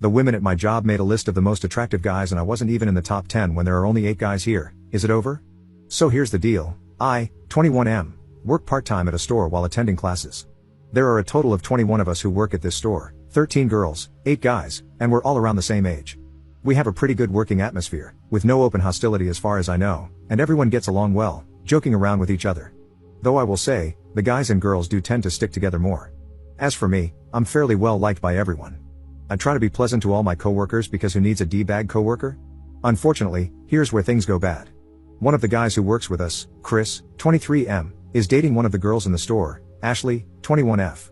The women at my job made a list of the most attractive guys and I wasn't even in the top 10 when there are only 8 guys here. Is it over? So here's the deal. I, 21M, work part-time at a store while attending classes. There are a total of 21 of us who work at this store, 13 girls, 8 guys, and we're all around the same age. We have a pretty good working atmosphere, with no open hostility as far as I know, and everyone gets along well, joking around with each other. Though I will say, the guys and girls do tend to stick together more. As for me, I'm fairly well liked by everyone. I try to be pleasant to all my coworkers because who needs a D-bag coworker? Unfortunately, here's where things go bad. One of the guys who works with us, Chris, 23M, is dating one of the girls in the store, Ashley, 21F.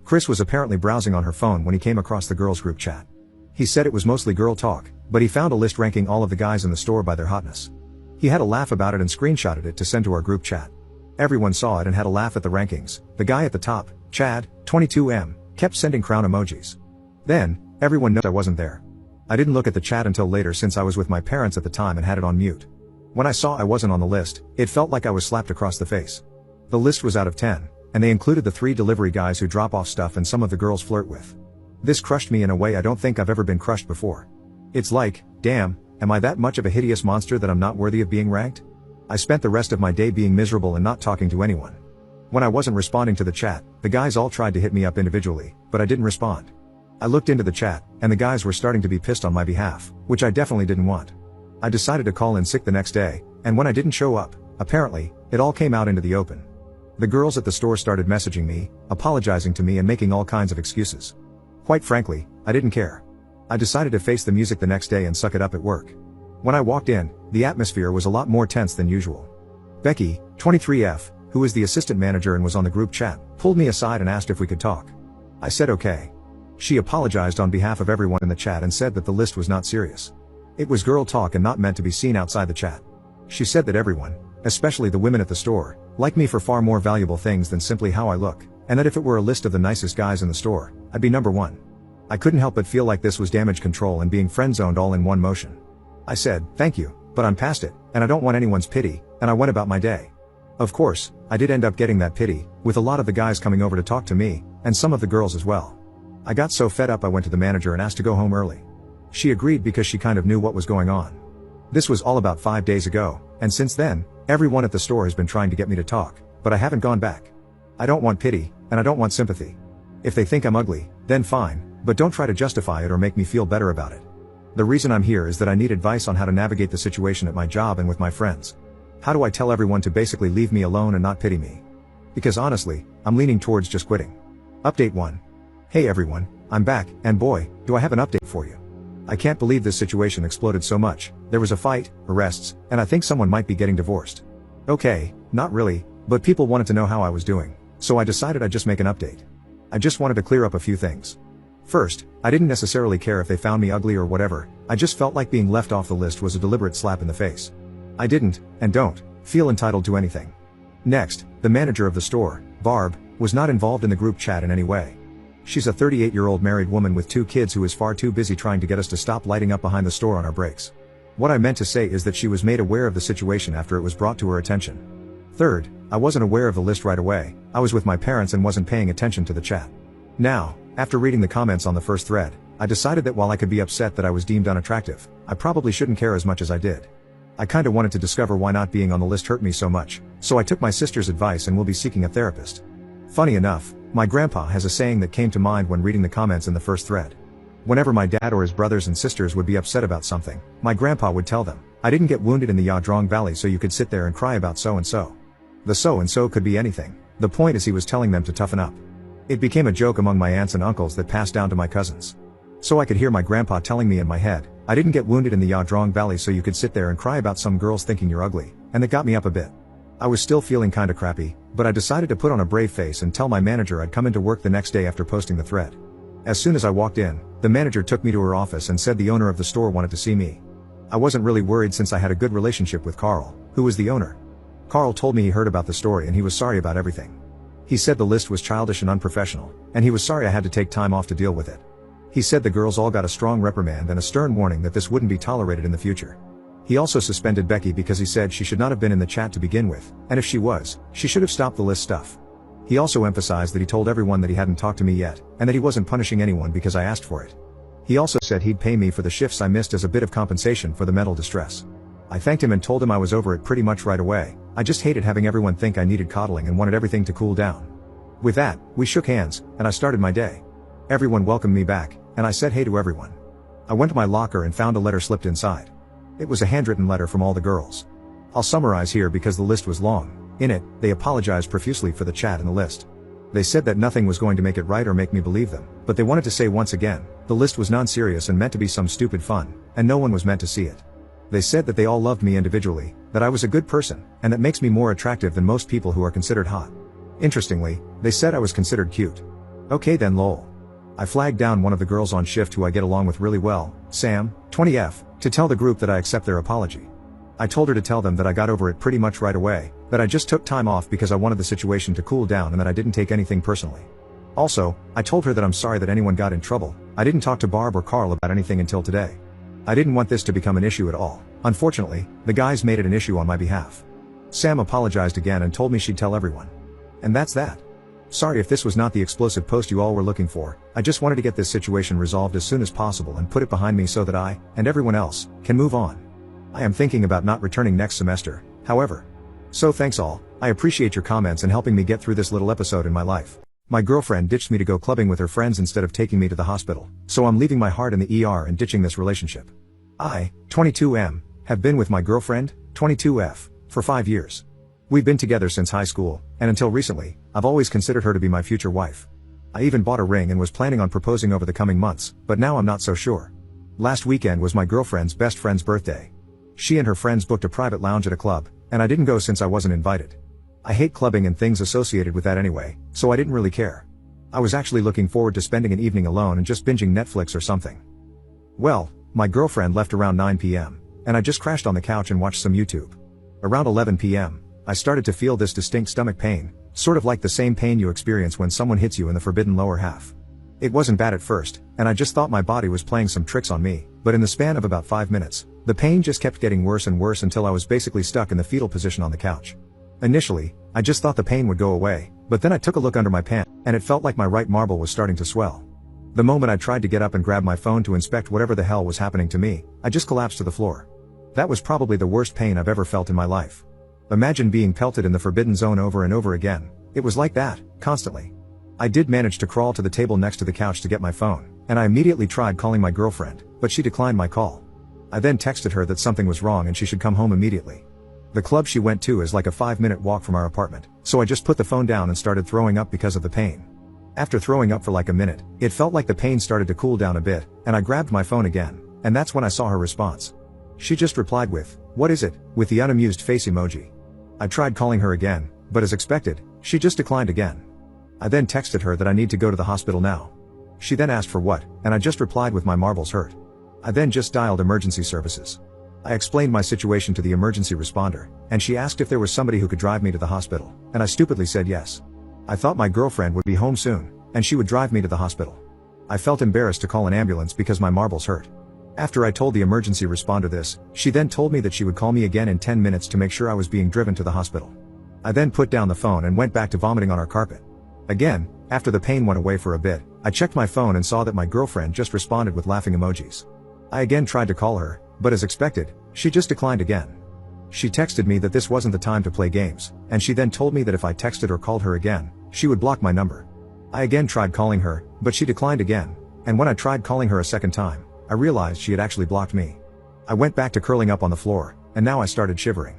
Chris was apparently browsing on her phone when he came across the girls' group chat. He said it was mostly girl talk, but he found a list ranking all of the guys in the store by their hotness. He had a laugh about it and screenshotted it to send to our group chat. Everyone saw it and had a laugh at the rankings. The guy at the top, Chad, 22M, kept sending crown emojis. Then, everyone knew I wasn't there. I didn't look at the chat until later since I was with my parents at the time and had it on mute. When I saw I wasn't on the list, it felt like I was slapped across the face. The list was out of 10, and they included the 3 delivery guys who drop off stuff and some of the girls flirt with. This crushed me in a way I don't think I've ever been crushed before. It's like, damn, am I that much of a hideous monster that I'm not worthy of being ranked? I spent the rest of my day being miserable and not talking to anyone. When I wasn't responding to the chat, the guys all tried to hit me up individually, but I didn't respond. I looked into the chat, and the guys were starting to be pissed on my behalf, which I definitely didn't want. I decided to call in sick the next day, and when I didn't show up, apparently, it all came out into the open. The girls at the store started messaging me, apologizing to me and making all kinds of excuses. Quite frankly, I didn't care. I decided to face the music the next day and suck it up at work. When I walked in, the atmosphere was a lot more tense than usual. Becky, 23F, who is the assistant manager and was on the group chat, pulled me aside and asked if we could talk. I said okay. She apologized on behalf of everyone in the chat and said that the list was not serious. It was girl talk and not meant to be seen outside the chat. She said that everyone, especially the women at the store, like me for far more valuable things than simply how I look, and that if it were a list of the nicest guys in the store, I'd be number 1. I couldn't help but feel like this was damage control and being friend-zoned all in one motion. I said, thank you, but I'm past it, and I don't want anyone's pity, and I went about my day. Of course, I did end up getting that pity, with a lot of the guys coming over to talk to me, and some of the girls as well. I got so fed up I went to the manager and asked to go home early. She agreed because she kind of knew what was going on. This was all about 5 days ago, and since then, everyone at the store has been trying to get me to talk, but I haven't gone back. I don't want pity, and I don't want sympathy. If they think I'm ugly, then fine, but don't try to justify it or make me feel better about it. The reason I'm here is that I need advice on how to navigate the situation at my job and with my friends. How do I tell everyone to basically leave me alone and not pity me? Because honestly, I'm leaning towards just quitting. Update 1. Hey everyone, I'm back, and boy, do I have an update for you. I can't believe this situation exploded so much. There was a fight, arrests, and I think someone might be getting divorced. Okay, not really, but people wanted to know how I was doing, so I decided I'd just make an update. I just wanted to clear up a few things. First, I didn't necessarily care if they found me ugly or whatever, I just felt like being left off the list was a deliberate slap in the face. I didn't, and don't, feel entitled to anything. Next, the manager of the store, Barb, was not involved in the group chat in any way. She's a 38-year-old married woman with 2 kids who is far too busy trying to get us to stop lighting up behind the store on our breaks. What I meant to say is that she was made aware of the situation after it was brought to her attention. Third, I wasn't aware of the list right away, I was with my parents and wasn't paying attention to the chat. Now, after reading the comments on the first thread, I decided that while I could be upset that I was deemed unattractive, I probably shouldn't care as much as I did. I kinda wanted to discover why not being on the list hurt me so much, so I took my sister's advice and will be seeking a therapist. Funny enough, my grandpa has a saying that came to mind when reading the comments in the first thread. Whenever my dad or his brothers and sisters would be upset about something, my grandpa would tell them, I didn't get wounded in the Yadrong Valley so you could sit there and cry about so-and-so. The so-and-so could be anything, the point is he was telling them to toughen up. It became a joke among my aunts and uncles that passed down to my cousins. So I could hear my grandpa telling me in my head, I didn't get wounded in the Yadrong Valley so you could sit there and cry about some girls thinking you're ugly, and that got me up a bit. I was still feeling kinda crappy, but I decided to put on a brave face and tell my manager I'd come into work the next day after posting the thread. As soon as I walked in, the manager took me to her office and said the owner of the store wanted to see me. I wasn't really worried since I had a good relationship with Carl, who was the owner. Carl told me he heard about the story and he was sorry about everything. He said the list was childish and unprofessional, and he was sorry I had to take time off to deal with it. He said the girls all got a strong reprimand and a stern warning that this wouldn't be tolerated in the future. He also suspended Becky because he said she should not have been in the chat to begin with, and if she was, she should have stopped the list stuff. He also emphasized that he told everyone that he hadn't talked to me yet, and that he wasn't punishing anyone because I asked for it. He also said he'd pay me for the shifts I missed as a bit of compensation for the mental distress. I thanked him and told him I was over it pretty much right away. I just hated having everyone think I needed coddling and wanted everything to cool down. With that, we shook hands, and I started my day. Everyone welcomed me back, and I said hey to everyone. I went to my locker and found a letter slipped inside. It was a handwritten letter from all the girls. I'll summarize here because the list was long. In it, they apologized profusely for the chat in the list. They said that nothing was going to make it right or make me believe them, but they wanted to say once again, the list was non-serious and meant to be some stupid fun, and no one was meant to see it. They said that they all loved me individually, that I was a good person, and that makes me more attractive than most people who are considered hot. Interestingly, they said I was considered cute. Okay then lol. I flagged down one of the girls on shift who I get along with really well, Sam, 20F, to tell the group that I accept their apology. I told her to tell them that I got over it pretty much right away, that I just took time off because I wanted the situation to cool down and that I didn't take anything personally. Also, I told her that I'm sorry that anyone got in trouble. I didn't talk to Barb or Carl about anything until today. I didn't want this to become an issue at all. Unfortunately, the guys made it an issue on my behalf. Sam apologized again and told me she'd tell everyone. And that's that. Sorry if this was not the explosive post you all were looking for. I just wanted to get this situation resolved as soon as possible and put it behind me so that I, and everyone else, can move on. I am thinking about not returning next semester, however. So thanks all, I appreciate your comments and helping me get through this little episode in my life. My girlfriend ditched me to go clubbing with her friends instead of taking me to the hospital, so I'm leaving my heart in the ER and ditching this relationship. I, 22M, have been with my girlfriend, 22F, for 5 years. We've been together since high school, and until recently, I've always considered her to be my future wife. I even bought a ring and was planning on proposing over the coming months, but now I'm not so sure. Last weekend was my girlfriend's best friend's birthday. She and her friends booked a private lounge at a club, and I didn't go since I wasn't invited. I hate clubbing and things associated with that anyway, so I didn't really care. I was actually looking forward to spending an evening alone and just binging Netflix or something. Well, my girlfriend left around 9 p.m., and I just crashed on the couch and watched some YouTube. Around 11 p.m., I started to feel this distinct stomach pain, sort of like the same pain you experience when someone hits you in the forbidden lower half. It wasn't bad at first, and I just thought my body was playing some tricks on me, but in the span of about 5 minutes, the pain just kept getting worse and worse until I was basically stuck in the fetal position on the couch. Initially, I just thought the pain would go away, but then I took a look under my pants, and it felt like my right marble was starting to swell. The moment I tried to get up and grab my phone to inspect whatever the hell was happening to me, I just collapsed to the floor. That was probably the worst pain I've ever felt in my life. Imagine being pelted in the forbidden zone over and over again. It was like that, constantly. I did manage to crawl to the table next to the couch to get my phone, and I immediately tried calling my girlfriend, but she declined my call. I then texted her that something was wrong and she should come home immediately. The club she went to is like a 5-minute walk from our apartment, so I just put the phone down and started throwing up because of the pain. After throwing up for like a minute, it felt like the pain started to cool down a bit, and I grabbed my phone again, and that's when I saw her response. She just replied with, "What is it?" with the unamused face emoji. I tried calling her again, but as expected, she just declined again. I then texted her that I need to go to the hospital now. She then asked for what, and I just replied with my marbles hurt. I then just dialed emergency services. I explained my situation to the emergency responder, and she asked if there was somebody who could drive me to the hospital, and I stupidly said yes. I thought my girlfriend would be home soon, and she would drive me to the hospital. I felt embarrassed to call an ambulance because my marbles hurt. After I told the emergency responder this, she then told me that she would call me again in 10 minutes to make sure I was being driven to the hospital. I then put down the phone and went back to vomiting on our carpet. Again, after the pain went away for a bit, I checked my phone and saw that my girlfriend just responded with laughing emojis. I again tried to call her, but as expected, she just declined again. She texted me that this wasn't the time to play games, and she then told me that if I texted or called her again, she would block my number. I again tried calling her, but she declined again, and when I tried calling her a second time, I realized she had actually blocked me. I went back to curling up on the floor, and now I started shivering.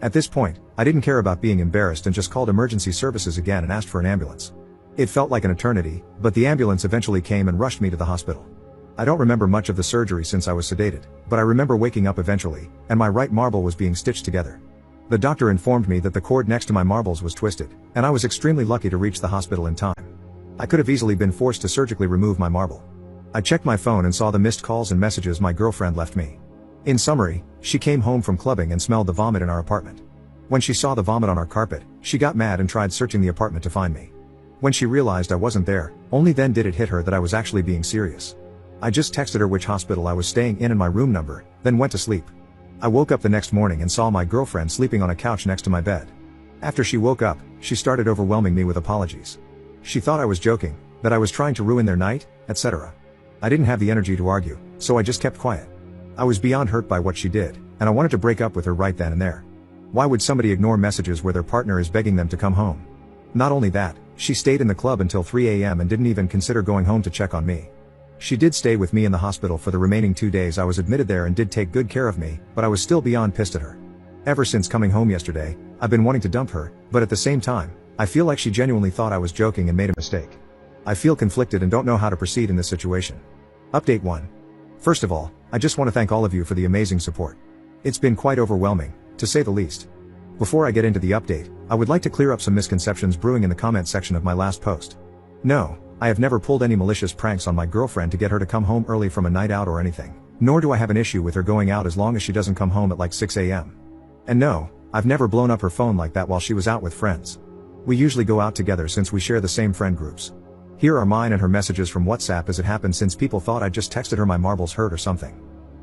At this point, I didn't care about being embarrassed and just called emergency services again and asked for an ambulance. It felt like an eternity, but the ambulance eventually came and rushed me to the hospital. I don't remember much of the surgery since I was sedated, but I remember waking up eventually, and my right marble was being stitched together. The doctor informed me that the cord next to my marbles was twisted, and I was extremely lucky to reach the hospital in time. I could have easily been forced to surgically remove my marble. I checked my phone and saw the missed calls and messages my girlfriend left me. In summary, she came home from clubbing and smelled the vomit in our apartment. When she saw the vomit on our carpet, she got mad and tried searching the apartment to find me. When she realized I wasn't there, only then did it hit her that I was actually being serious. I just texted her which hospital I was staying in and my room number, then went to sleep. I woke up the next morning and saw my girlfriend sleeping on a couch next to my bed. After she woke up, she started overwhelming me with apologies. She thought I was joking, that I was trying to ruin their night, etc. I didn't have the energy to argue, so I just kept quiet. I was beyond hurt by what she did, and I wanted to break up with her right then and there. Why would somebody ignore messages where their partner is begging them to come home? Not only that, she stayed in the club until 3 a.m. and didn't even consider going home to check on me. She did stay with me in the hospital for the remaining 2 days I was admitted there and did take good care of me, but I was still beyond pissed at her. Ever since coming home yesterday, I've been wanting to dump her, but at the same time, I feel like she genuinely thought I was joking and made a mistake. I feel conflicted and don't know how to proceed in this situation. Update 1. First of all, I just want to thank all of you for the amazing support. It's been quite overwhelming, to say the least. Before I get into the update, I would like to clear up some misconceptions brewing in the comment section of my last post. No, I have never pulled any malicious pranks on my girlfriend to get her to come home early from a night out or anything, nor do I have an issue with her going out as long as she doesn't come home at like 6 a.m. And no, I've never blown up her phone like that while she was out with friends. We usually go out together since we share the same friend groups. Here are mine and her messages from WhatsApp as it happened since people thought I just texted her my marbles hurt or something.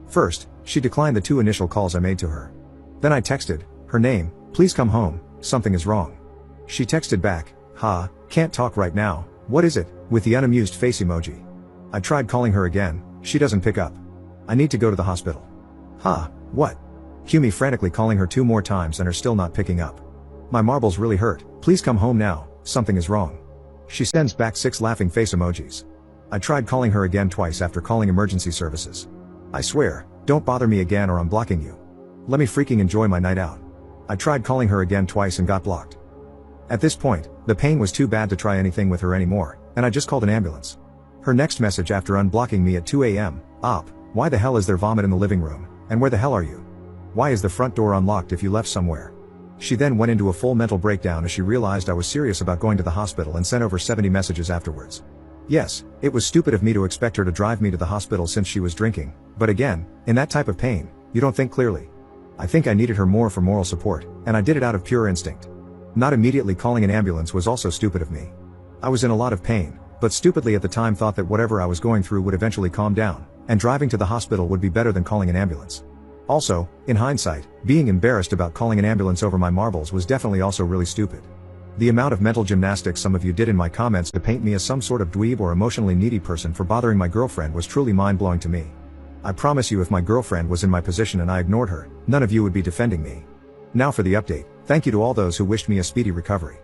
First, she declined the 2 initial calls I made to her. Then I texted her name, please come home, something is wrong. She texted back, ha, can't talk right now, what is it, with the unamused face emoji. I tried calling her again, she doesn't pick up. I need to go to the hospital. Ha, what? Cue me frantically calling her 2 more times and her still not picking up. My marbles really hurt, please come home now, something is wrong. She sends back 6 laughing face emojis. I tried calling her again twice after calling emergency services. I swear, don't bother me again or I'm blocking you. Let me freaking enjoy my night out. I tried calling her again twice and got blocked. At this point, the pain was too bad to try anything with her anymore, and I just called an ambulance. Her next message after unblocking me at 2 a.m, op, why the hell is there vomit in the living room, and where the hell are you? Why is the front door unlocked if you left somewhere? She then went into a full mental breakdown as she realized I was serious about going to the hospital and sent over 70 messages afterwards. Yes, it was stupid of me to expect her to drive me to the hospital since she was drinking, but again, in that type of pain, you don't think clearly. I think I needed her more for moral support, and I did it out of pure instinct. Not immediately calling an ambulance was also stupid of me. I was in a lot of pain, but stupidly at the time thought that whatever I was going through would eventually calm down, and driving to the hospital would be better than calling an ambulance. Also, in hindsight, being embarrassed about calling an ambulance over my marbles was definitely also really stupid. The amount of mental gymnastics some of you did in my comments to paint me as some sort of dweeb or emotionally needy person for bothering my girlfriend was truly mind-blowing to me. I promise you if my girlfriend was in my position and I ignored her, none of you would be defending me. Now for the update, thank you to all those who wished me a speedy recovery.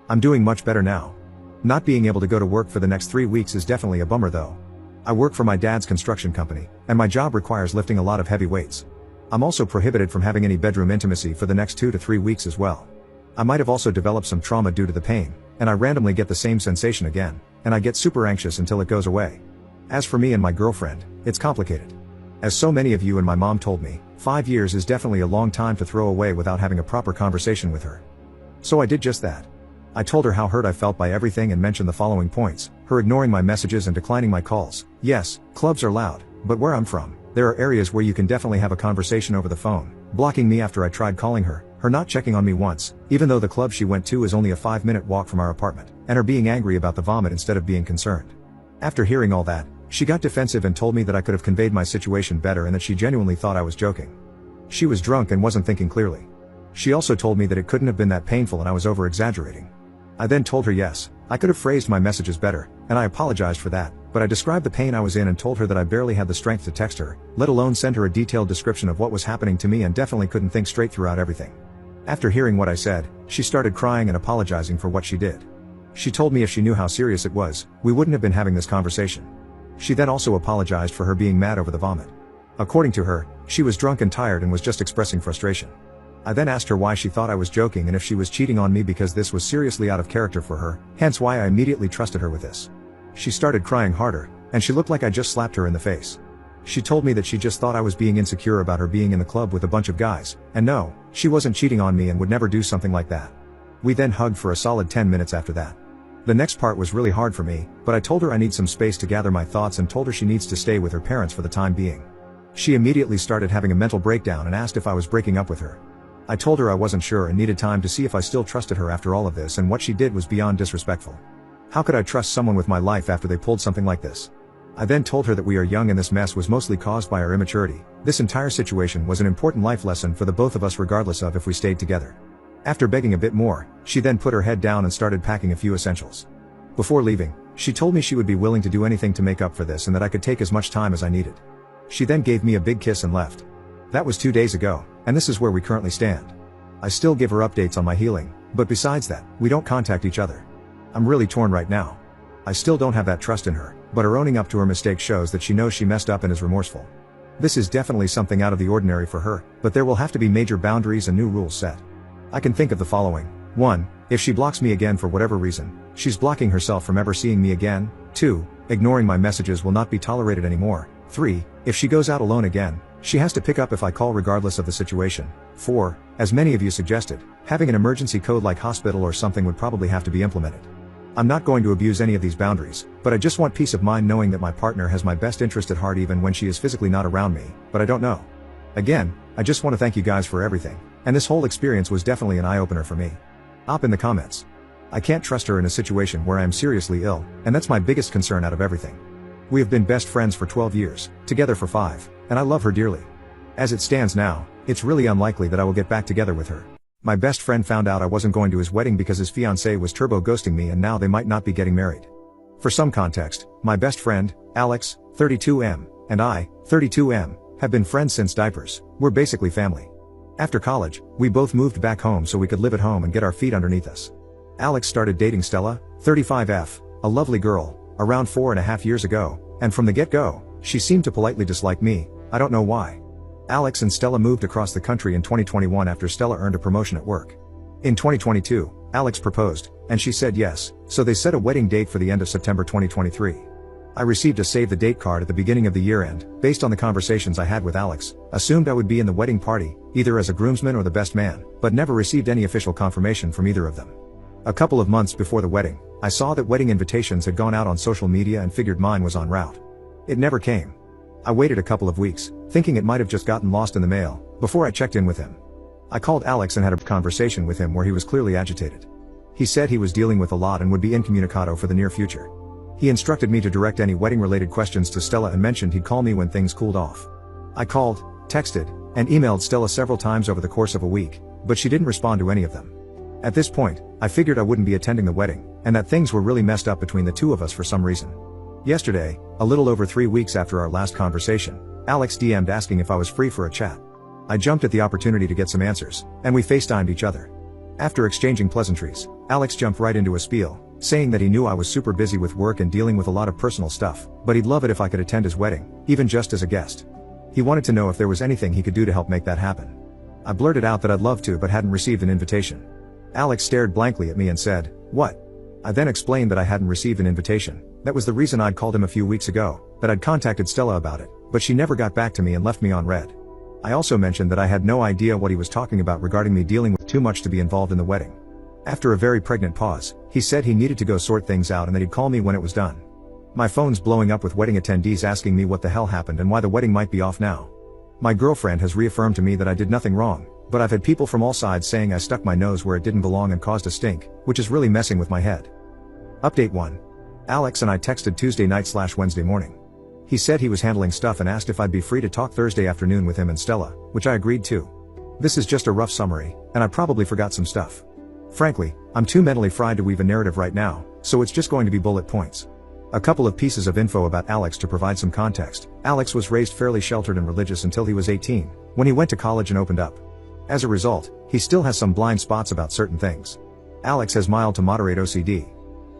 I'm doing much better now. Not being able to go to work for the next 3 weeks is definitely a bummer though. I work for my dad's construction company, and my job requires lifting a lot of heavy weights. I'm also prohibited from having any bedroom intimacy for the next 2 to 3 weeks as well. I might have also developed some trauma due to the pain, and I randomly get the same sensation again, and I get super anxious until it goes away. As for me and my girlfriend, it's complicated. As so many of you and my mom told me, 5 years is definitely a long time to throw away without having a proper conversation with her. So I did just that. I told her how hurt I felt by everything and mentioned the following points, her ignoring my messages and declining my calls. Yes, clubs are loud, but where I'm from, there are areas where you can definitely have a conversation over the phone, blocking me after I tried calling her not checking on me once, even though the club she went to is only a 5-minute walk from our apartment, and her being angry about the vomit instead of being concerned. After hearing all that, she got defensive and told me that I could have conveyed my situation better and that she genuinely thought I was joking. She was drunk and wasn't thinking clearly. She also told me that it couldn't have been that painful and I was over-exaggerating. I then told her yes, I could have phrased my messages better, and I apologized for that, but I described the pain I was in and told her that I barely had the strength to text her, let alone send her a detailed description of what was happening to me and definitely couldn't think straight throughout everything. After hearing what I said, she started crying and apologizing for what she did. She told me if she knew how serious it was, we wouldn't have been having this conversation. She then also apologized for her being mad over the vomit. According to her, she was drunk and tired and was just expressing frustration. I then asked her why she thought I was joking and if she was cheating on me because this was seriously out of character for her, hence why I immediately trusted her with this. She started crying harder, and she looked like I just slapped her in the face. She told me that she just thought I was being insecure about her being in the club with a bunch of guys, and no, she wasn't cheating on me and would never do something like that. We then hugged for a solid 10 minutes after that. The next part was really hard for me, but I told her I need some space to gather my thoughts and told her she needs to stay with her parents for the time being. She immediately started having a mental breakdown and asked if I was breaking up with her. I told her I wasn't sure and needed time to see if I still trusted her after all of this, and what she did was beyond disrespectful. How could I trust someone with my life after they pulled something like this? I then told her that we are young and this mess was mostly caused by our immaturity. This entire situation was an important life lesson for the both of us regardless of if we stayed together. After begging a bit more, she then put her head down and started packing a few essentials. Before leaving, She told me she would be willing to do anything to make up for this and that I could take as much time as I needed. She then gave me a big kiss and left. That was 2 days ago, and this is where we currently stand. I still give her updates on my healing, but besides that, we don't contact each other. I'm really torn right now. I still don't have that trust in her, but her owning up to her mistake shows that she knows she messed up and is remorseful. This is definitely something out of the ordinary for her, but there will have to be major boundaries and new rules set. I can think of the following. 1. If she blocks me again for whatever reason, she's blocking herself from ever seeing me again. 2. Ignoring my messages will not be tolerated anymore. 3. If she goes out alone again, she has to pick up if I call regardless of the situation. 4. As many of you suggested, having an emergency code like hospital or something would probably have to be implemented. I'm not going to abuse any of these boundaries, but I just want peace of mind knowing that my partner has my best interest at heart even when she is physically not around me, but I don't know. Again, I just want to thank you guys for everything, and this whole experience was definitely an eye-opener for me. Op in the comments. I can't trust her in a situation where I am seriously ill, and that's my biggest concern out of everything. We have been best friends for 12 years, together for 5, and I love her dearly. As it stands now, it's really unlikely that I will get back together with her. My best friend found out I wasn't going to his wedding because his fiancée was turbo ghosting me and now they might not be getting married. For some context, my best friend, Alex, 32M, and I, 32M, have been friends since diapers. We're basically family. After college, we both moved back home so we could live at home and get our feet underneath us. Alex started dating Stella, 35F, a lovely girl, around 4.5 years ago, and from the get-go, she seemed to politely dislike me. I don't know why. Alex and Stella moved across the country in 2021 after Stella earned a promotion at work. In 2022, Alex proposed, and she said yes, so they set a wedding date for the end of September 2023. I received a save the date card at the beginning of the year and, based on the conversations I had with Alex, assumed I would be in the wedding party, either as a groomsman or the best man, but never received any official confirmation from either of them. A couple of months before the wedding, I saw that wedding invitations had gone out on social media and figured mine was en route. It never came. I waited a couple of weeks, thinking it might have just gotten lost in the mail, before I checked in with him. I called Alex and had a conversation with him where he was clearly agitated. He said he was dealing with a lot and would be incommunicado for the near future. He instructed me to direct any wedding-related questions to Stella and mentioned he'd call me when things cooled off. I called, texted, and emailed Stella several times over the course of a week, but she didn't respond to any of them. At this point, I figured I wouldn't be attending the wedding, and that things were really messed up between the two of us for some reason. Yesterday, a little over 3 weeks after our last conversation, Alex DM'd asking if I was free for a chat. I jumped at the opportunity to get some answers, and we FaceTimed each other. After exchanging pleasantries, Alex jumped right into a spiel, saying that he knew I was super busy with work and dealing with a lot of personal stuff, but he'd love it if I could attend his wedding, even just as a guest. He wanted to know if there was anything he could do to help make that happen. I blurted out that I'd love to but hadn't received an invitation. Alex stared blankly at me and said, "What?" I then explained that I hadn't received an invitation. That was the reason I'd called him a few weeks ago, that I'd contacted Stella about it, but she never got back to me and left me on red. I also mentioned that I had no idea what he was talking about regarding me dealing with too much to be involved in the wedding. After a very pregnant pause, he said he needed to go sort things out and that he'd call me when it was done. My phone's blowing up with wedding attendees asking me what the hell happened and why the wedding might be off now. My girlfriend has reaffirmed to me that I did nothing wrong, but I've had people from all sides saying I stuck my nose where it didn't belong and caused a stink, which is really messing with my head. Update 1. Alex and I texted Tuesday night/Wednesday morning. He said he was handling stuff and asked if I'd be free to talk Thursday afternoon with him and Stella, which I agreed to. This is just a rough summary, and I probably forgot some stuff. Frankly, I'm too mentally fried to weave a narrative right now, so it's just going to be bullet points. A couple of pieces of info about Alex to provide some context. Alex was raised fairly sheltered and religious until he was 18, when he went to college and opened up. As a result, he still has some blind spots about certain things. Alex has mild to moderate OCD.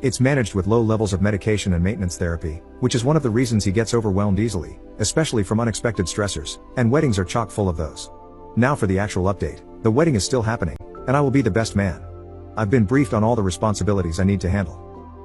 It's managed with low levels of medication and maintenance therapy, which is one of the reasons he gets overwhelmed easily, especially from unexpected stressors, and weddings are chock full of those. Now for the actual update. The wedding is still happening, and I will be the best man. I've been briefed on all the responsibilities I need to handle.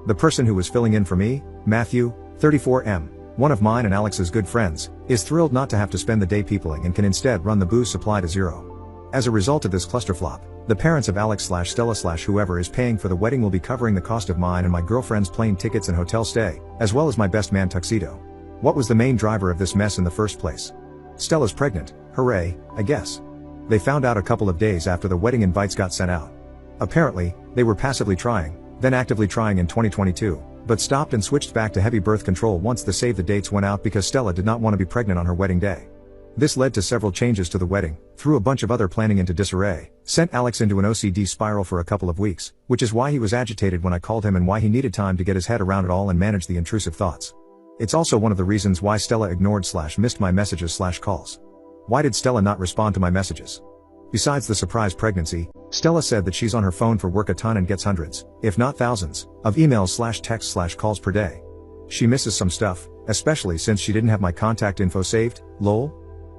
The person who was filling in for me, Matthew, 34M, one of mine and Alex's good friends, is thrilled not to have to spend the day peopling and can instead run the booze supply to zero. As a result of this clusterflop, the parents of Alex/Stella/whoever is paying for the wedding will be covering the cost of mine and my girlfriend's plane tickets and hotel stay, as well as my best man tuxedo. What was the main driver of this mess in the first place? Stella's pregnant, hooray, I guess. They found out a couple of days after the wedding invites got sent out. Apparently, they were passively trying, then actively trying in 2022, but stopped and switched back to heavy birth control once the save the dates went out because Stella did not want to be pregnant on her wedding day. This led to several changes to the wedding, threw a bunch of other planning into disarray, sent Alex into an OCD spiral for a couple of weeks, which is why he was agitated when I called him and why he needed time to get his head around it all and manage the intrusive thoughts. It's also one of the reasons why Stella ignored/missed my messages/calls. Why did Stella not respond to my messages? Besides the surprise pregnancy, Stella said that she's on her phone for work a ton and gets hundreds, if not thousands, of emails/texts/calls per day. She misses some stuff, especially since she didn't have my contact info saved, lol.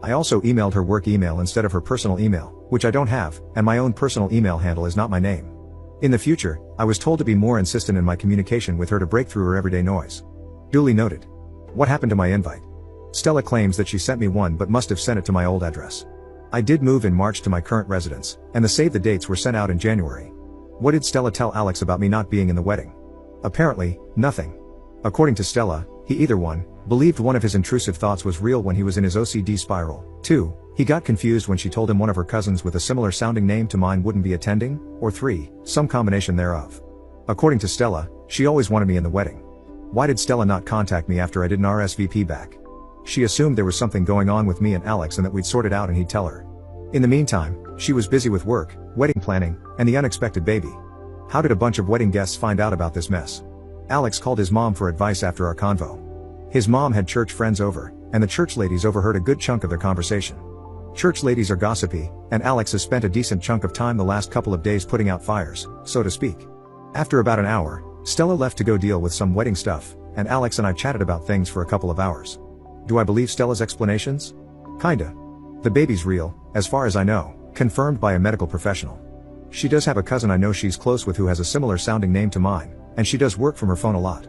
I also emailed her work email instead of her personal email, which I don't have, and my own personal email handle is not my name. In the future, I was told to be more insistent in my communication with her to break through her everyday noise. Duly noted. What happened to my invite? Stella claims that she sent me one but must have sent it to my old address. I did move in March to my current residence, and the save the dates were sent out in January. What did Stella tell Alex about me not being in the wedding? Apparently, nothing. According to Stella, he either 1, believed one of his intrusive thoughts was real when he was in his OCD spiral, 2, he got confused when she told him one of her cousins with a similar sounding name to mine wouldn't be attending, or 3, some combination thereof. According to Stella, she always wanted me in the wedding. Why did Stella not contact me after I didn't RSVP back? She assumed there was something going on with me and Alex and that we'd sort it out and he'd tell her. In the meantime, she was busy with work, wedding planning, and the unexpected baby. How did a bunch of wedding guests find out about this mess? Alex called his mom for advice after our convo. His mom had church friends over, and the church ladies overheard a good chunk of their conversation. Church ladies are gossipy, and Alex has spent a decent chunk of time the last couple of days putting out fires, so to speak. After about an hour, Stella left to go deal with some wedding stuff, and Alex and I chatted about things for a couple of hours. Do I believe Stella's explanations? Kinda. The baby's real, as far as I know, confirmed by a medical professional. She does have a cousin I know she's close with who has a similar sounding name to mine, and she does work from her phone a lot.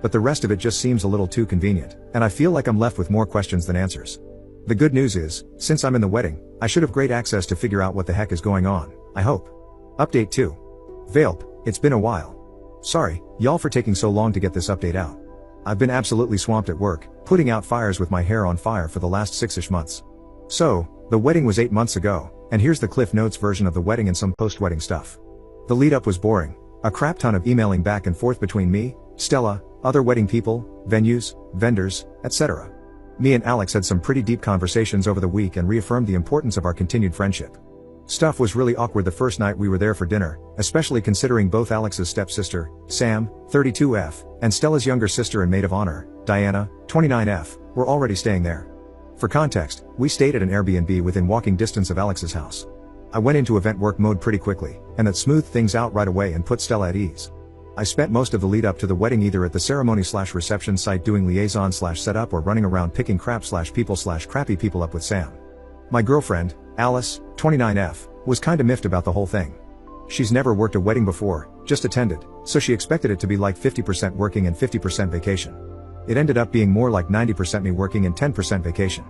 But the rest of it just seems a little too convenient, and I feel like I'm left with more questions than answers. The good news is, since I'm in the wedding, I should have great access to figure out what the heck is going on, I hope. Update 2. Velp, it's been a while. Sorry, y'all for taking so long to get this update out. I've been absolutely swamped at work, putting out fires with my hair on fire for the last 6-ish months. So, the wedding was 8 months ago, and here's the Cliff Notes version of the wedding and some post-wedding stuff. The lead-up was boring, a crap ton of emailing back and forth between me, Stella, other wedding people, venues, vendors, etc. Me and Alex had some pretty deep conversations over the week and reaffirmed the importance of our continued friendship. Stuff was really awkward the first night we were there for dinner, especially considering both Alex's stepsister, Sam, 32F, and Stella's younger sister and maid of honor, Diana, 29F, were already staying there. For context, we stayed at an Airbnb within walking distance of Alex's house. I went into event work mode pretty quickly, and that smoothed things out right away and put Stella at ease. I spent most of the lead up to the wedding either at the ceremony/reception site doing liaison/setup or running around picking crap/people/crappy people up with Sam. My girlfriend, Alice, 29F, was kinda miffed about the whole thing. She's never worked a wedding before, just attended, so she expected it to be like 50% working and 50% vacation. It ended up being more like 90% me working and 10% vacation.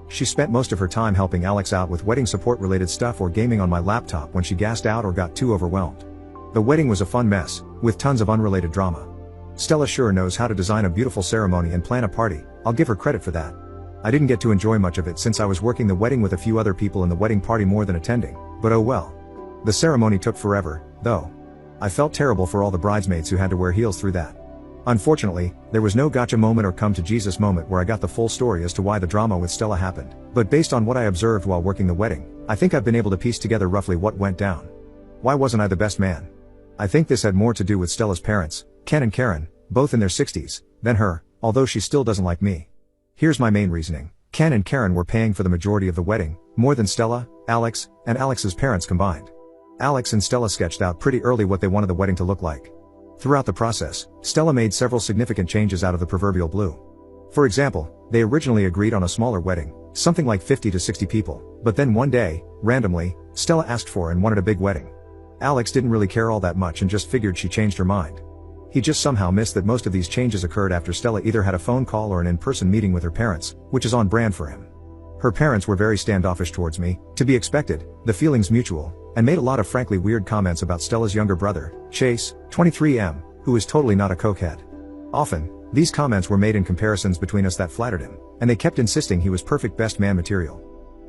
She spent most of her time helping Alex out with wedding support related stuff or gaming on my laptop when she gassed out or got too overwhelmed. The wedding was a fun mess, with tons of unrelated drama. Stella sure knows how to design a beautiful ceremony and plan a party, I'll give her credit for that. I didn't get to enjoy much of it since I was working the wedding with a few other people in the wedding party more than attending, but oh well. The ceremony took forever, though. I felt terrible for all the bridesmaids who had to wear heels through that. Unfortunately, there was no gotcha moment or come to Jesus moment where I got the full story as to why the drama with Stella happened, but based on what I observed while working the wedding, I think I've been able to piece together roughly what went down. Why wasn't I the best man? I think this had more to do with Stella's parents, Ken and Karen, both in their 60s, than her, although she still doesn't like me. Here's my main reasoning. Ken and Karen were paying for the majority of the wedding, more than Stella, Alex, and Alex's parents combined. Alex and Stella sketched out pretty early what they wanted the wedding to look like. Throughout the process, Stella made several significant changes out of the proverbial blue. For example, they originally agreed on a smaller wedding, something like 50 to 60 people, but then one day, randomly, Stella asked for and wanted a big wedding. Alex didn't really care all that much and just figured she changed her mind. He just somehow missed that most of these changes occurred after Stella either had a phone call or an in-person meeting with her parents, which is on brand for him. Her parents were very standoffish towards me, to be expected, the feelings mutual, and made a lot of frankly weird comments about Stella's younger brother, Chase, 23M, who is totally not a cokehead. Often, these comments were made in comparisons between us that flattered him, and they kept insisting he was perfect best man material.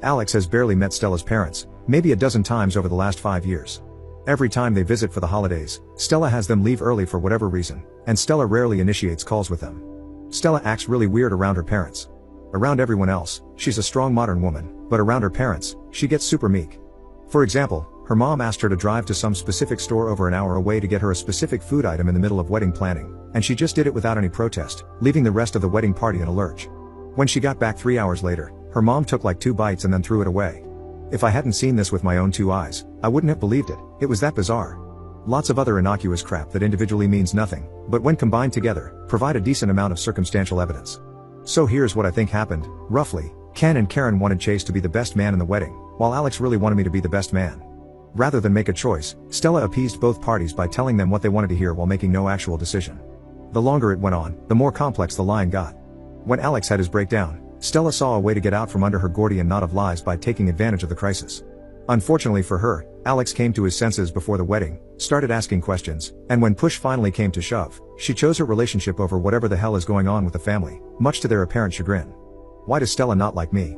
Alex has barely met Stella's parents, maybe a dozen times over the last 5 years. Every time they visit for the holidays, Stella has them leave early for whatever reason, and Stella rarely initiates calls with them. Stella acts really weird around her parents. Around everyone else, she's a strong modern woman, but around her parents, she gets super meek. For example, her mom asked her to drive to some specific store over an hour away to get her a specific food item in the middle of wedding planning, and she just did it without any protest, leaving the rest of the wedding party in a lurch. When she got back 3 hours later, her mom took like 2 bites and then threw it away. If I hadn't seen this with my own 2 eyes, I wouldn't have believed it. It was that bizarre. Lots of other innocuous crap that individually means nothing, but when combined together, provide a decent amount of circumstantial evidence. So here's what I think happened, roughly. Ken and Karen wanted Chase to be the best man in the wedding, while Alex really wanted me to be the best man. Rather than make a choice, Stella appeased both parties by telling them what they wanted to hear while making no actual decision. The longer it went on, the more complex the lying got. When Alex had his breakdown, Stella saw a way to get out from under her Gordian knot of lies by taking advantage of the crisis. Unfortunately for her, Alex came to his senses before the wedding, started asking questions, and when push finally came to shove, she chose her relationship over whatever the hell is going on with the family, much to their apparent chagrin. Why does Stella not like me?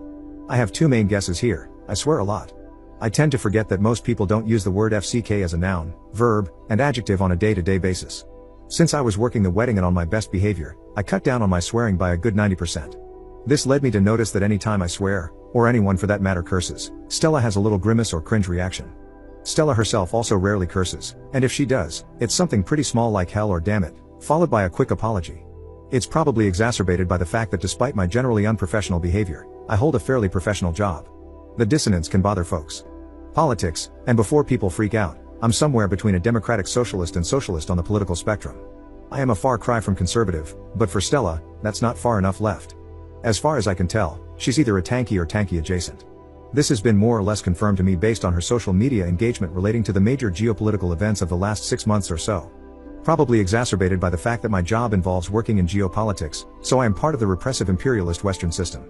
I have 2 main guesses here. I swear a lot. I tend to forget that most people don't use the word FCK as a noun, verb, and adjective on a day-to-day basis. Since I was working the wedding and on my best behavior, I cut down on my swearing by a good 90%. This led me to notice that any time I swear, or anyone for that matter curses, Stella has a little grimace or cringe reaction. Stella herself also rarely curses, and if she does, it's something pretty small like hell or damn it, followed by a quick apology. It's probably exacerbated by the fact that despite my generally unprofessional behavior, I hold a fairly professional job. The dissonance can bother folks. Politics, and before people freak out, I'm somewhere between a democratic socialist and socialist on the political spectrum. I am a far cry from conservative, but for Stella, that's not far enough left. As far as I can tell, she's either a tanky or tanky adjacent. This has been more or less confirmed to me based on her social media engagement relating to the major geopolitical events of the last 6 months or so. Probably exacerbated by the fact that my job involves working in geopolitics, so I am part of the repressive imperialist Western system.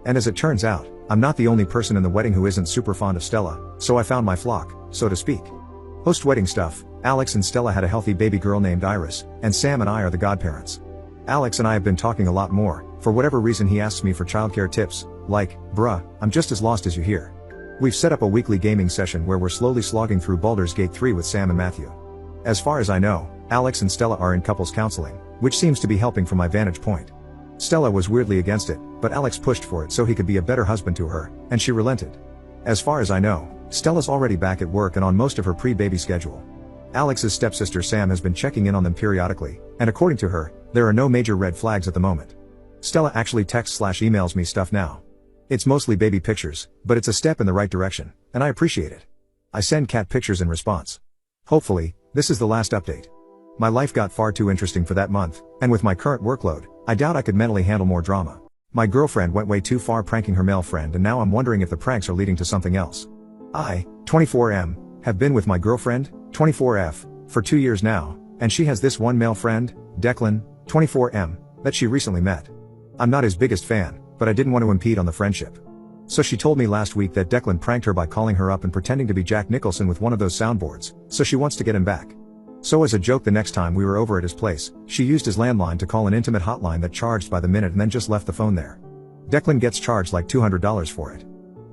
And as it turns out, I'm not the only person in the wedding who isn't super fond of Stella, so I found my flock, so to speak. Post-wedding stuff, Alex and Stella had a healthy baby girl named Iris, and Sam and I are the godparents. Alex and I have been talking a lot more. For whatever reason he asks me for childcare tips, like, bruh, I'm just as lost as you hear. We've set up a weekly gaming session where we're slowly slogging through Baldur's Gate 3 with Sam and Matthew. As far as I know, Alex and Stella are in couples counseling, which seems to be helping from my vantage point. Stella was weirdly against it, but Alex pushed for it so he could be a better husband to her, and she relented. As far as I know, Stella's already back at work and on most of her pre-baby schedule. Alex's stepsister Sam has been checking in on them periodically, and according to her, there are no major red flags at the moment. Stella actually texts/emails me stuff now. It's mostly baby pictures, but it's a step in the right direction, and I appreciate it. I send cat pictures in response. Hopefully, this is the last update. My life got far too interesting for that month, and with my current workload, I doubt I could mentally handle more drama. My girlfriend went way too far pranking her male friend, and now I'm wondering if the pranks are leading to something else. I, 24M, have been with my girlfriend, 24F, for 2 years now, and she has this one male friend, Declan, 24M, that she recently met. I'm not his biggest fan, but I didn't want to impede on the friendship. So she told me last week that Declan pranked her by calling her up and pretending to be Jack Nicholson with one of those soundboards, so she wants to get him back. So as a joke the next time we were over at his place, she used his landline to call an intimate hotline that charged by the minute and then just left the phone there. Declan gets charged like $200 for it.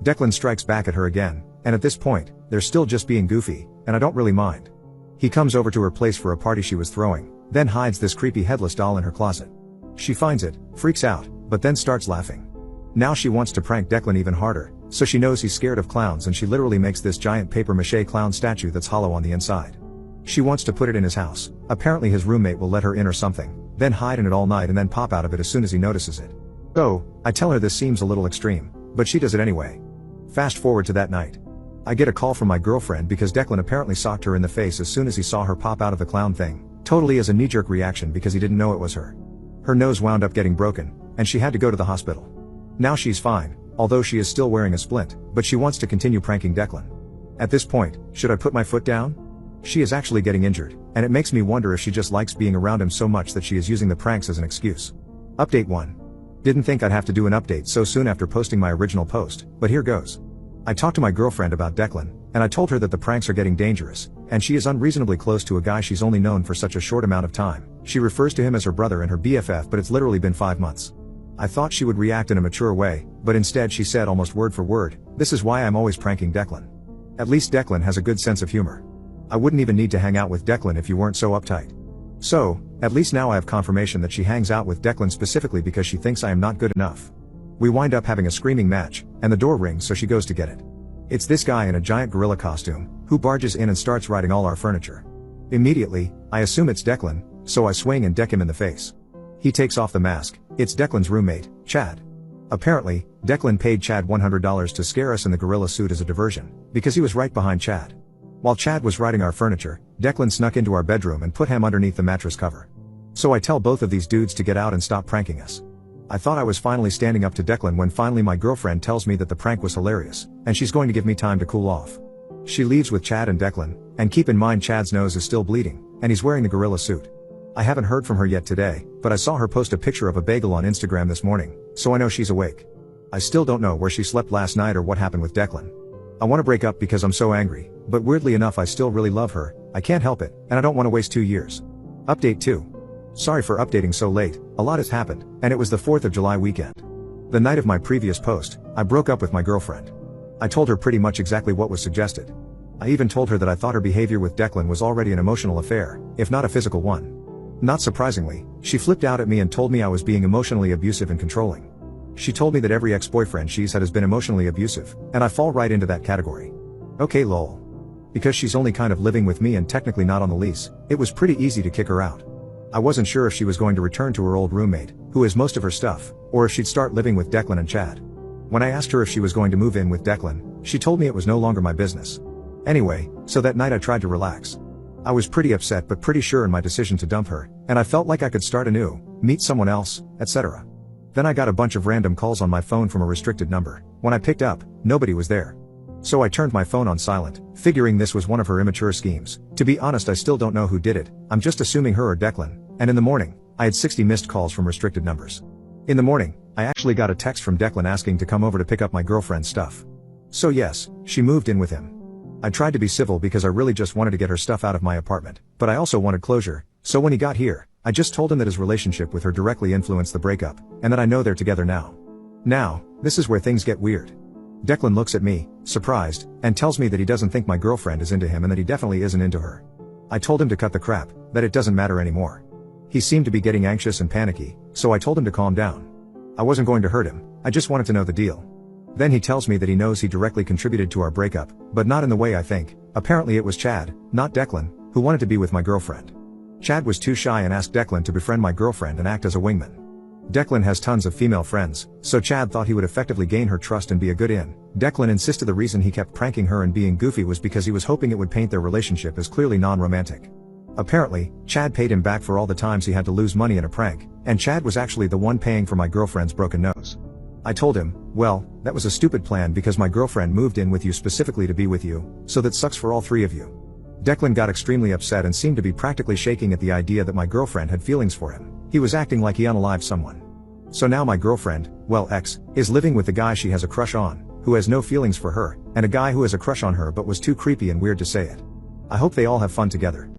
Declan strikes back at her again, and at this point, they're still just being goofy, and I don't really mind. He comes over to her place for a party she was throwing, then hides this creepy headless doll in her closet. She finds it, freaks out, but then starts laughing. Now she wants to prank Declan even harder, so she knows he's scared of clowns and she literally makes this giant papier-mâché clown statue that's hollow on the inside. She wants to put it in his house. Apparently his roommate will let her in or something, then hide in it all night and then pop out of it as soon as he notices it. So, I tell her this seems a little extreme, but she does it anyway. Fast forward to that night. I get a call from my girlfriend because Declan apparently socked her in the face as soon as he saw her pop out of the clown thing, totally as a knee-jerk reaction because he didn't know it was her. Her nose wound up getting broken, and she had to go to the hospital. Now she's fine, although she is still wearing a splint, but she wants to continue pranking Declan. At this point, should I put my foot down? She is actually getting injured, and it makes me wonder if she just likes being around him so much that she is using the pranks as an excuse. Update 1. Didn't think I'd have to do an update so soon after posting my original post, but here goes. I talked to my girlfriend about Declan, and I told her that the pranks are getting dangerous, and she is unreasonably close to a guy she's only known for such a short amount of time. She refers to him as her brother and her BFF, but it's literally been 5 months. I thought she would react in a mature way, but instead she said almost word for word, "This is why I'm always pranking Declan." At least Declan has a good sense of humor. I wouldn't even need to hang out with Declan if you weren't so uptight. So, at least now I have confirmation that she hangs out with Declan specifically because she thinks I am not good enough. We wind up having a screaming match, and the door rings so she goes to get it. It's this guy in a giant gorilla costume, who barges in and starts riding all our furniture. Immediately, I assume it's Declan, so I swing and deck him in the face. He takes off the mask. It's Declan's roommate, Chad. Apparently, Declan paid Chad $100 to scare us in the gorilla suit as a diversion, because he was right behind Chad. While Chad was riding our furniture, Declan snuck into our bedroom and put him underneath the mattress cover. So I tell both of these dudes to get out and stop pranking us. I thought I was finally standing up to Declan when finally my girlfriend tells me that the prank was hilarious, and she's going to give me time to cool off. She leaves with Chad and Declan, and keep in mind Chad's nose is still bleeding, and he's wearing the gorilla suit. I haven't heard from her yet today, but I saw her post a picture of a bagel on Instagram this morning, so I know she's awake. I still don't know where she slept last night or what happened with Declan. I want to break up because I'm so angry, but weirdly enough I still really love her, I can't help it, and I don't want to waste 2 years. Update 2. Sorry for updating so late, a lot has happened, and it was the 4th of July weekend. The night of my previous post, I broke up with my girlfriend. I told her pretty much exactly what was suggested. I even told her that I thought her behavior with Declan was already an emotional affair, if not a physical one. Not surprisingly, she flipped out at me and told me I was being emotionally abusive and controlling. She told me that every ex-boyfriend she's had has been emotionally abusive, and I fall right into that category. Okay lol. Because she's only kind of living with me and technically not on the lease, it was pretty easy to kick her out. I wasn't sure if she was going to return to her old roommate, who has most of her stuff, or if she'd start living with Declan and Chad. When I asked her if she was going to move in with Declan, she told me it was no longer my business. Anyway, so that night I tried to relax. I was pretty upset but pretty sure in my decision to dump her, and I felt like I could start anew, meet someone else, etc. Then I got a bunch of random calls on my phone from a restricted number. When I picked up, nobody was there. So I turned my phone on silent, figuring this was one of her immature schemes. To be honest, I still don't know who did it, I'm just assuming her or Declan. And in the morning, I had 60 missed calls from restricted numbers. In the morning, I actually got a text from Declan asking to come over to pick up my girlfriend's stuff. So yes, she moved in with him. I tried to be civil because I really just wanted to get her stuff out of my apartment, but I also wanted closure, so when he got here, I just told him that his relationship with her directly influenced the breakup, and that I know they're together now. Now, this is where things get weird. Declan looks at me, surprised, and tells me that he doesn't think my girlfriend is into him and that he definitely isn't into her. I told him to cut the crap, that it doesn't matter anymore. He seemed to be getting anxious and panicky, so I told him to calm down. I wasn't going to hurt him, I just wanted to know the deal. Then he tells me that he knows he directly contributed to our breakup, but not in the way I think. Apparently it was Chad, not Declan, who wanted to be with my girlfriend. Chad was too shy and asked Declan to befriend my girlfriend and act as a wingman. Declan has tons of female friends, so Chad thought he would effectively gain her trust and be a good in. Declan insisted the reason he kept pranking her and being goofy was because he was hoping it would paint their relationship as clearly non-romantic. Apparently, Chad paid him back for all the times he had to lose money in a prank, and Chad was actually the one paying for my girlfriend's broken nose. I told him, well, that was a stupid plan because my girlfriend moved in with you specifically to be with you, so that sucks for all three of you. Declan got extremely upset and seemed to be practically shaking at the idea that my girlfriend had feelings for him. He was acting like he unalived someone. So now my girlfriend, well ex, is living with the guy she has a crush on, who has no feelings for her, and a guy who has a crush on her but was too creepy and weird to say it. I hope they all have fun together.